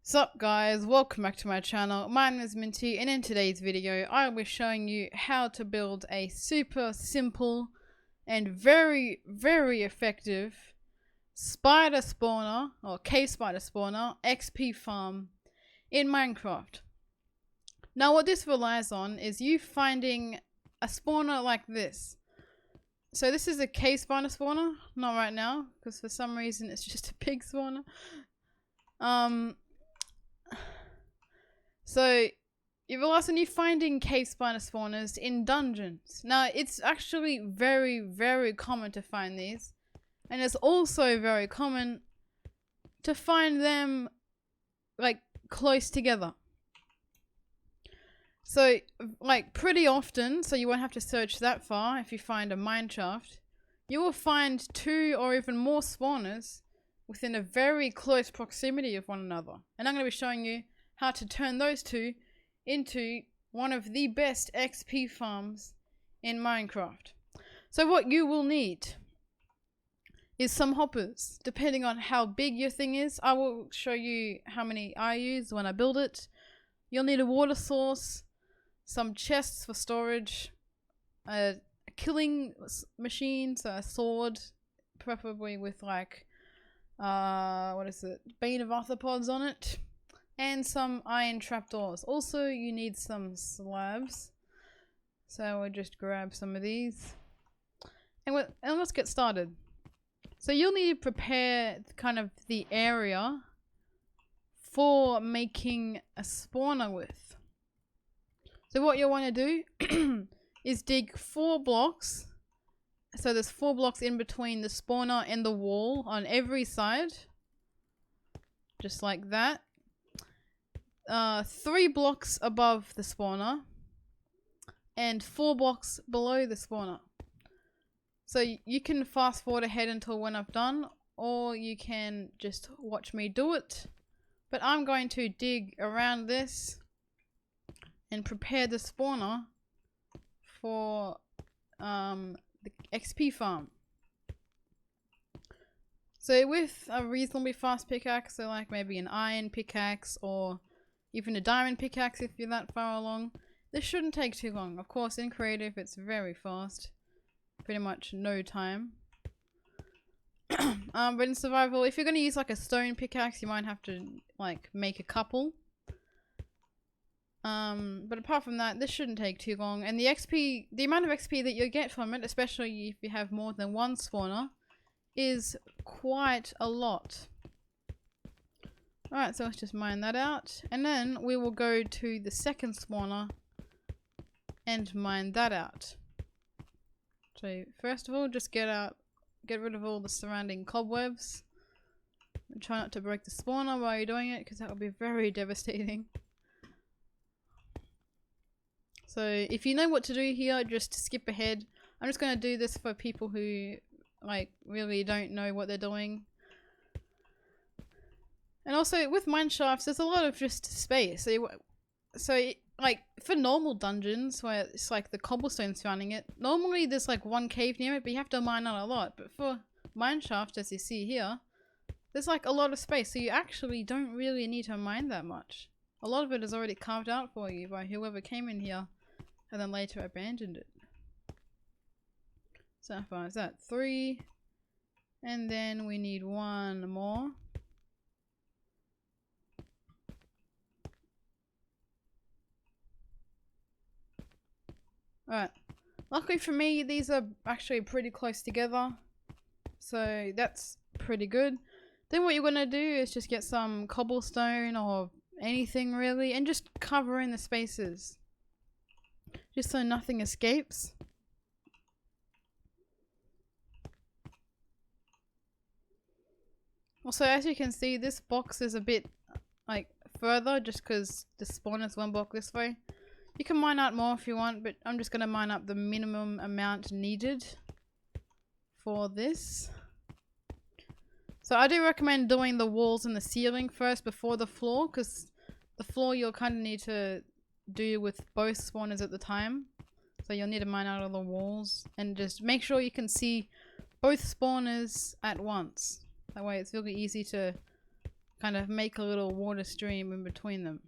Sup guys, welcome back to my channel. My name is Mintyy, and in today's video I will be showing you how to build a super simple and very effective spider spawner or cave spider spawner XP farm in Minecraft. Now what this relies on is you finding a spawner like this. So this is a cave spider spawner, not right now because for some reason it's just a pig spawner. So it relies on you finding cave spider spawners in dungeons. Now it's actually very common to find these, and it's also very common to find them like close together. So like pretty often, so you won't have to search that far if you find a mine shaft, you will find 2 or even more spawners within a very close proximity of one another. And I'm going to be showing you how to turn those two into one of the best XP farms in Minecraft. So what you will need is some hoppers, depending on how big your thing is. I will show you how many I use when I build it. You'll need a water source, some chests for storage, a killing machine, so a sword, preferably with like, what is it, Bane of Arthropods on it, and some iron trapdoors. Also, you need some slabs. So we'll just grab some of these. And let's get started. So you'll need to prepare kind of the area for making a spawner with. So what you'll want to do is dig 4 blocks. So there's 4 blocks in between the spawner and the wall on every side. Just like that. 3 blocks above the spawner and 4 blocks below the spawner. So you can fast forward ahead until when I've done, or you can just watch me do it. But I'm going to dig around this and prepare the spawner for the XP farm. So with a reasonably fast pickaxe, so like maybe an iron pickaxe or even a diamond pickaxe if you're that far along, this shouldn't take too long. Of course in creative it's very fast, pretty much no time. But in survival, if you're going to use like a stone pickaxe, you might have to like make a couple. But apart from that, this shouldn't take too long, and the amount of XP that you'll get from it, especially if you have more than one spawner, is quite a lot. Alright, so let's just mine that out, and then we will go to the second spawner and mine that out. So first of all, just get rid of all the surrounding cobwebs. And try not to break the spawner while you're doing it, because that would be very devastating. So if you know what to do here, just skip ahead. I'm just going to do this for people who like really don't know what they're doing. And also with mine shafts, there's a lot of just space. So like for normal dungeons where it's like the cobblestone surrounding it, normally there's like one cave near it, but you have to mine out a lot. But for mine shaft, as you see here, there's like a lot of space, so you actually don't really need to mine that much. A lot of it is already carved out for you by whoever came in here and then later abandoned it. So how far is that? 3. And then we need 1 more. Alright. Luckily for me, these are actually pretty close together. So that's pretty good. Then what you're going to do is just get some cobblestone or anything really, and just cover in the spaces. Just so nothing escapes. Also, as you can see, this box is a bit like further just because the spawn is 1 block this way. You can mine out more if you want, but I'm just going to mine up the minimum amount needed for this. So I do recommend doing the walls and the ceiling first before the floor, because the floor you'll kind of need to do with both spawners at the time. So you'll need to mine out all the walls and just make sure you can see both spawners at once. That way it's really easy to kind of make a little water stream in between them.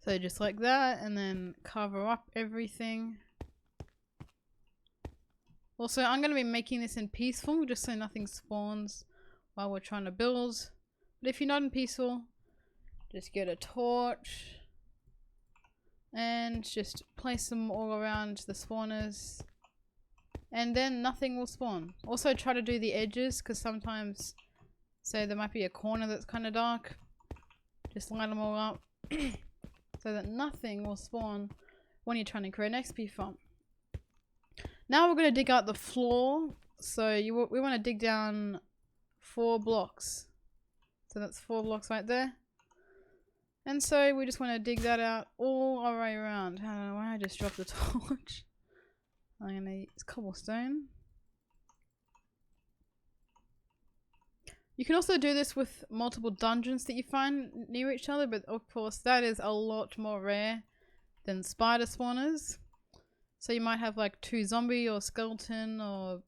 So just like that, and then cover up everything. Also, I'm going to be making this in peaceful just so nothing spawns while we're trying to build. But if you're not in peaceful, just get a torch and just place them all around the spawners, and then nothing will spawn. Also try to do the edges, because sometimes, say there might be a corner that's kind of dark, just line them all up so that nothing will spawn when you're trying to create an XP farm. Now we're going to dig out the floor. So we want to dig down 4 blocks. So that's 4 blocks right there. And so we just want to dig that out all our way around. I don't know why I just dropped the torch. I'm going to use cobblestone. You can also do this with multiple dungeons that you find near each other, but of course that is a lot more rare than spider spawners. So you might have like 2 zombie or skeleton or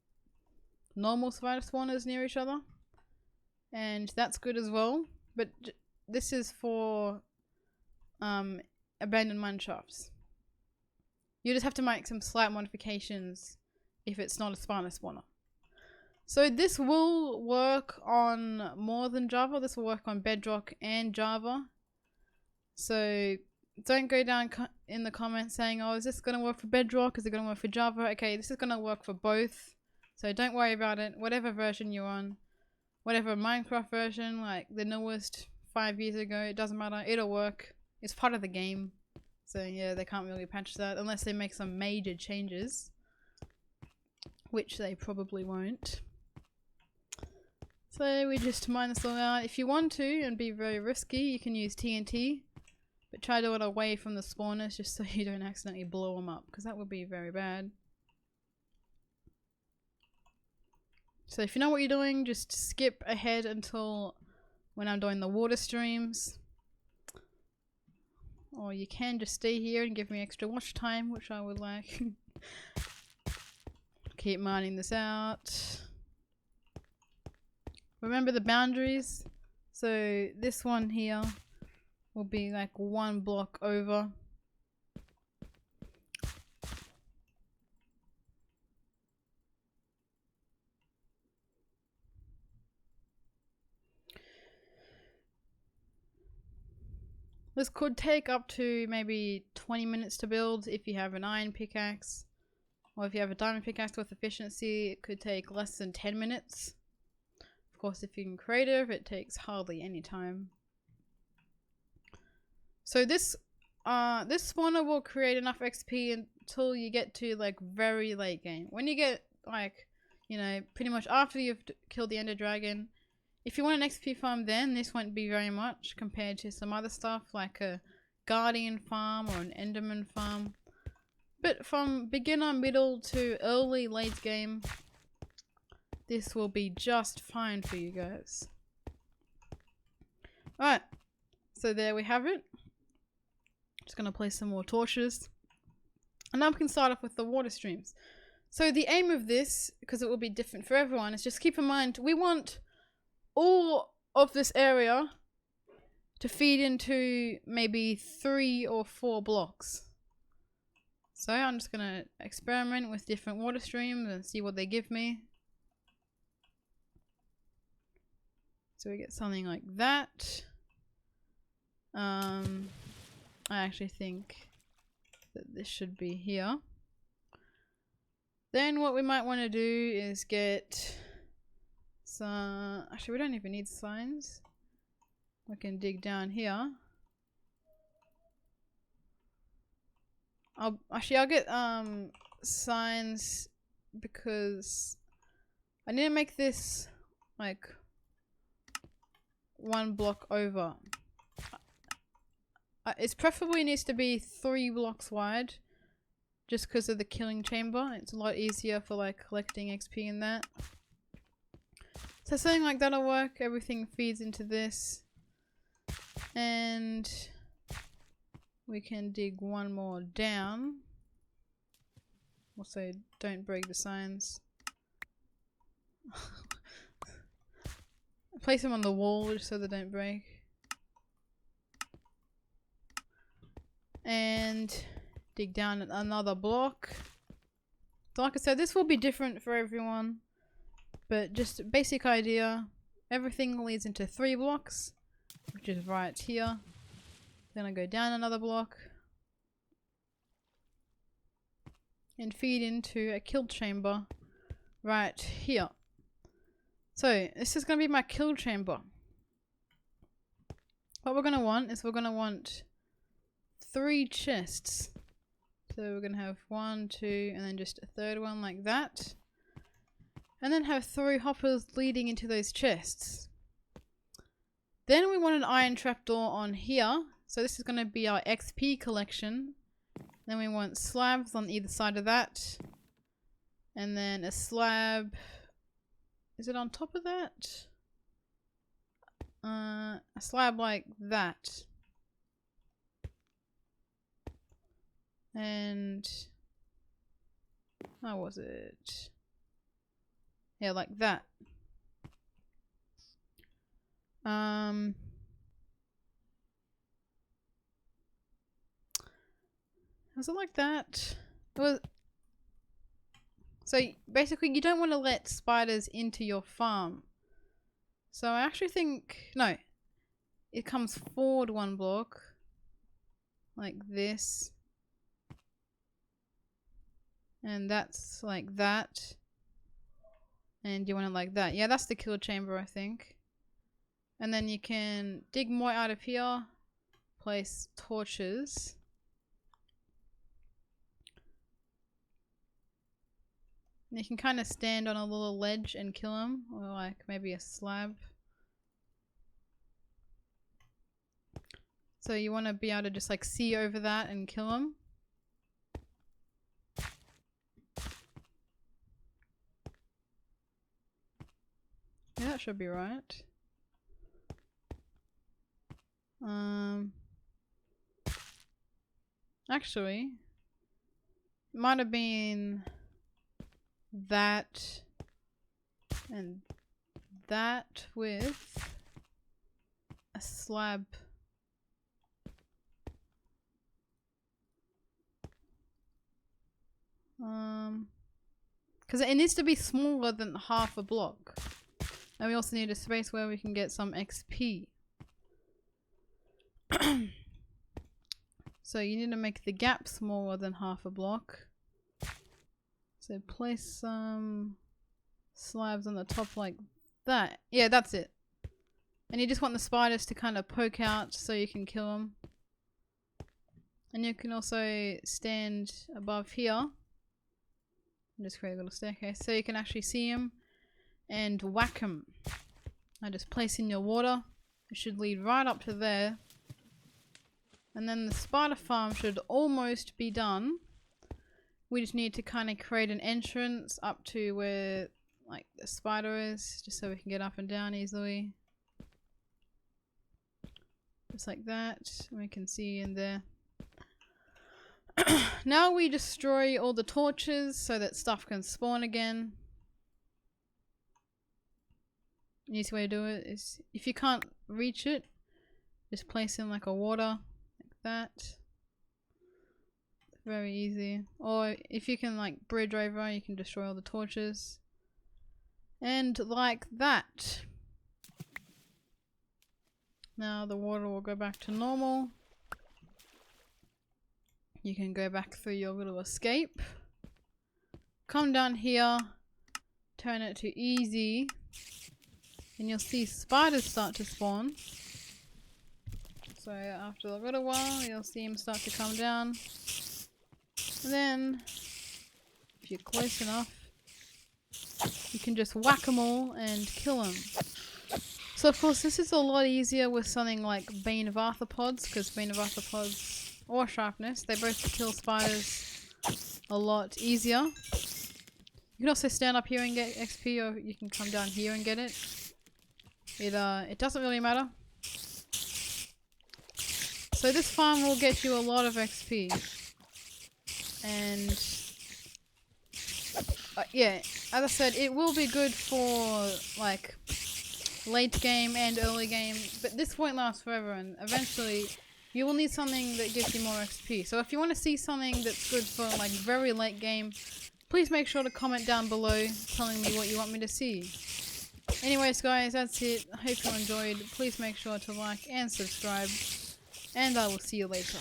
normal spider spawners near each other. And that's good as well. But this is for abandoned mine shafts. You just have to make some slight modifications if it's not a spider spawner. So this will work on more than Java. This will work on bedrock and Java. So don't go down in the comments saying, oh, is this going to work for bedrock? Is it going to work for Java? Okay, this is going to work for both. So don't worry about it. Whatever version you're on, whatever Minecraft version, like the newest 5 years ago, it doesn't matter. It'll work. It's part of the game. So yeah, they can't really patch that unless they make some major changes, which they probably won't. So we just mine this all out. If you want to and be very risky, you can use TNT. But try to do it away from the spawners just so you don't accidentally blow them up, because that would be very bad. So if you know what you're doing, just skip ahead until when I'm doing the water streams. Or you can just stay here and give me extra watch time, which I would like. Keep mining this out. Remember the boundaries. So this one here will be like 1 block over. This could take up to maybe 20 minutes to build if you have an iron pickaxe. Or if you have a diamond pickaxe with efficiency, it could take less than 10 minutes. Of course, if you're creative, it takes hardly any time. So this spawner will create enough XP until you get to like very late game. When you get like, you know, pretty much after you've killed the ender dragon, if you want an XP farm, then this won't be very much compared to some other stuff like a guardian farm or an enderman farm. But from beginner, middle to early late game, this will be just fine for you guys. Alright, so there we have it. Just gonna place some more torches. And now we can start off with the water streams. So the aim of this, because it will be different for everyone, is just keep in mind we want all of this area to feed into maybe 3 or 4 blocks. So I'm just gonna experiment with different water streams and see what they give me. So we get something like that. I actually think that this should be here. Then what we might want to do is get some... Actually, we don't even need signs. We can dig down here. I'll get signs because I need to make this like 1 block over. It preferably needs to be 3 blocks wide, just because of the killing chamber. It's a lot easier for like collecting XP in that. So something like that'll work. Everything feeds into this, and we can dig 1 more down. Also, don't break the signs. Place them on the wall just so they don't break. And dig down another block. So like I said, this will be different for everyone, but just basic idea. Everything leads into 3 blocks, which is right here. Then I go down another block and feed into a kill chamber right here. So this is going to be my kill chamber. What we're going to want is we're going to want 3 chests. So we're going to have 1, 2, and then just a third one like that. And then have 3 hoppers leading into those chests. Then we want an iron trapdoor on here. So this is going to be our XP collection. Then we want slabs on either side of that. And then a slab. Is it on top of that? A slab like that. And how was it? Yeah, like that. Was it like that? It was. So basically, you don't want to let spiders into your farm. So I actually think no, it comes forward 1 block, like this. And that's like that. And you want it like that. Yeah, that's the kill chamber, I think. And then you can dig more out of here. Place torches. And you can kind of stand on a little ledge and kill them. Or like maybe a slab. So you want to be able to just like see over that and kill them. Yeah, that should be right. Actually, it might have been that and that with a slab. Because it needs to be smaller than half a block. And we also need a space where we can get some XP. So you need to make the gap smaller than half a block. So place some slabs on the top like that. Yeah, that's it. And you just want the spiders to kind of poke out so you can kill them. And you can also stand above here. And just create a little staircase so you can actually see them and whack them. I just place in your water. It should lead right up to there. And then the spider farm should almost be done. We just need to kind of create an entrance up to where like the spider is, just so we can get up and down easily. Just like that. And we can see in there. Now we destroy all the torches so that stuff can spawn again. The easy way to do it is, if you can't reach it, just place in like a water, like that. Very easy. Or if you can like bridge over, you can destroy all the torches. And like that. Now the water will go back to normal. You can go back through your little escape. Come down here, turn it to easy, and you'll see spiders start to spawn. So after a little while, you'll see them start to come down. And then, if you're close enough, you can just whack them all and kill them. So of course this is a lot easier with something like Bane of arthropods, because Bane of arthropods or sharpness, they both kill spiders a lot easier. You can also stand up here and get XP, or you can come down here and get it. It doesn't really matter. So this farm will get you a lot of XP. And yeah, as I said, it will be good for like late game and early game, but this won't last forever, and eventually you will need something that gives you more XP. So if you want to see something that's good for like very late game, please make sure to comment down below telling me what you want me to see. Anyways guys, that's it. I hope you enjoyed. Please make sure to like and subscribe, and I will see you later.